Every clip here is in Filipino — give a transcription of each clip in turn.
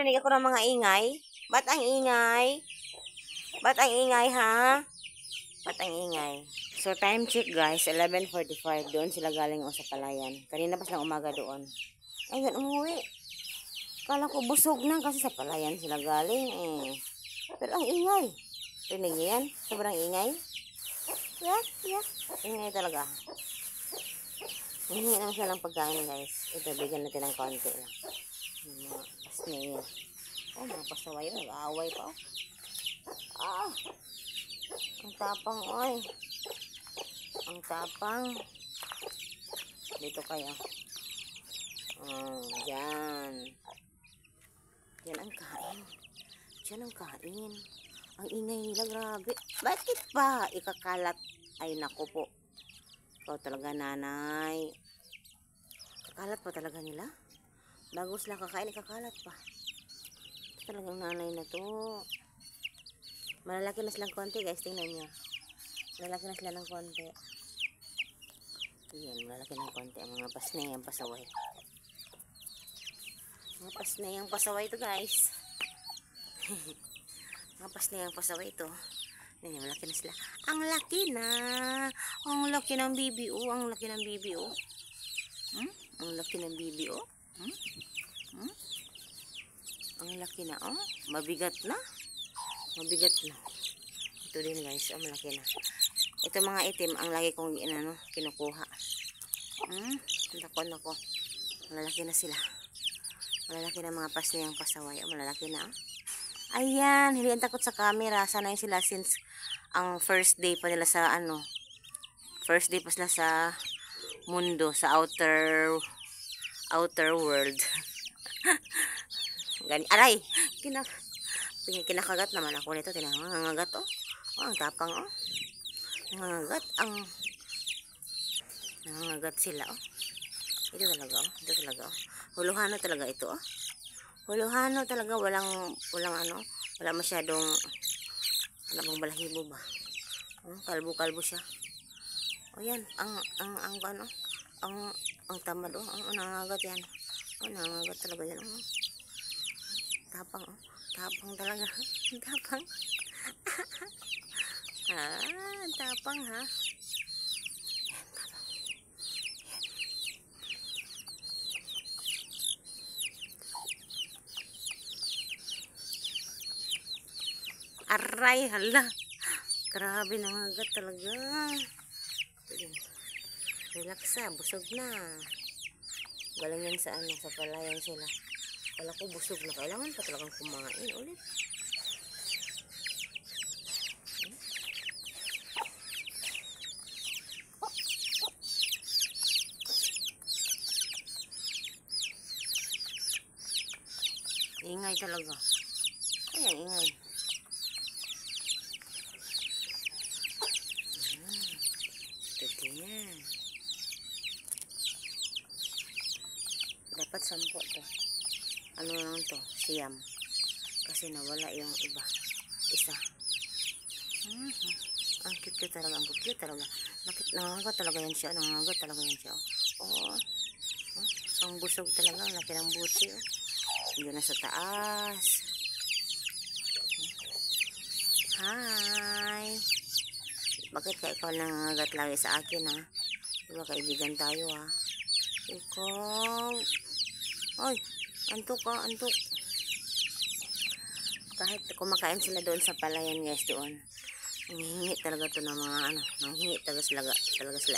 Rinig ako ng mga ingay. Ba't ang ingay? Ba't ang ingay, ha? Ba't ang ingay? So, time check, guys. 11:45. Doon sila galing sa palayan. Kanina pa silang umaga doon. Ayun, umuwi. Kala ko busog na kasi sa palayan sila galing. Pero ang ingay. Rinig niyo yan? Sobrang ingay. Yeah. Ingay talaga. Hihingi naman sila ng pagkain, guys. Ito, bigyan natin ng konti lang. Mga pasnay. Oh, mga pasaway. Nag-aaway pa, oh. Ang tapang, oy. Ang tapang. Dito kayo. Diyan. Diyan ang kain. Diyan ang kain. Ang ingay nila, grabe. Bakit pa ikakalat? Ay, naku po. Ikaw talaga, nanay. Kakalat pa talaga nila? Bago sila kakain, ikakalat pa. Ito talagang nanay na to. Malalaki na silang konti, guys. Tingnan nyo. Malalaki na sila ng konti. Ayan, malalaki ng konti. Ang mga pasnay, ang pasaway. Mga pasnay, ang pasaway ito, guys. Mga pasnay, ang pasaway ito. Ayan, malaki na sila. Ang laki na. Ang laki ng bibi, oh. Ang laki ng bibi, oh. Ang laki ng bibi, oh. Ang laki na, oh. Mabigat na. Mabigat na. Ito din, guys. Oh, malaki na. Ito mga itim, ang lagi kong kinukuha. Nako. Malalaki na sila. Malalaki na mga pasniyang pasaway. Oh, malalaki na, oh. Ayan, hindi ang takot sa camera. Sanay sila since ang first day pa nila sa first day pa sila sa mundo, sa outer world. Aray! Kinakagat naman ako nito. Nangangagat, oh. Oh, ang tapang, oh. Nangangagat sila, oh. Ito talaga, oh. Huluhano talaga ito, oh. Huluhano talaga. Wala masyadong, bang balahibo ba? Oh, kalbo siya. Oh, yan. Ang tamad, oh. Nangangagat yan. Oh, nangangagat talaga yan, oh. Tapang, oh. Tapang talaga. Tapang. Tapang, ha. Yan, tapang. Yan. Aray, hala. Grabe, nangagat talaga. Relax na, busog na. Galing yan sa palayan sila. Kala ko busog na. Kailangan pa talagang kumain ulit. Ingay talaga. Ayan, ingay. Ito din. Dapat 10 to. Ano lang to? Siyam. Kasi nawala yung iba. Isa. Ang cute talaga. Ang cute talaga. Bakit nangangagat talaga yan siya? Nangangagat talaga yan siya. Oh. Ang busog talaga. Ang laki ng buti. Oh. Diyan na sa taas. Hi. Bakit ka ikaw nangangagat lagi sa akin, ha? Diba kaibigan tayo, ha? Ikaw. Ay. Antok ka, antok. Kahit kumakain sila doon sa palayan, guys, doon. Nanghingi talaga to ng mga nanghingi talaga sila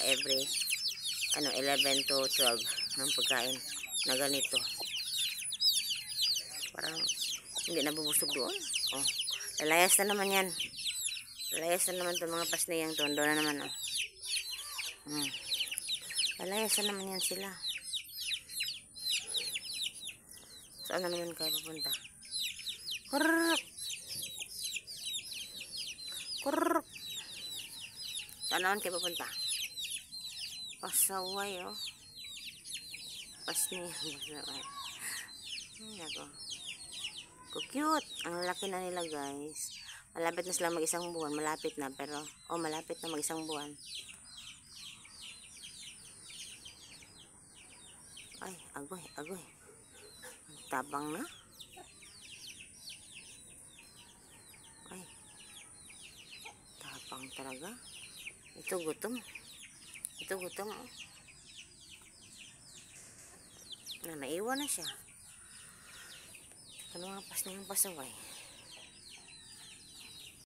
every 11 to 12 ng pagkain na ganito. Parang hindi nabubusog doon. Oh, lalayas na naman yan. Lalayas na naman to mga pasnayang to. Doon na naman, oh. Lalayas na naman yan sila. Saan na naman kayo pupunta? Kurrrk! Kurrrk! Saan naman kayo pupunta? Pasaway, oh. Pasnay. Ako. Cute. Ang laki na nila, guys. Malapit na sila mag-isang buwan. Malapit na, pero malapit na mag-isang buwan. Ay, agoy. Ang tabang na. talaga. Ito gutom. Ito gutom. Oh. Naiwan na siya. Kalumapas na yung pasaway.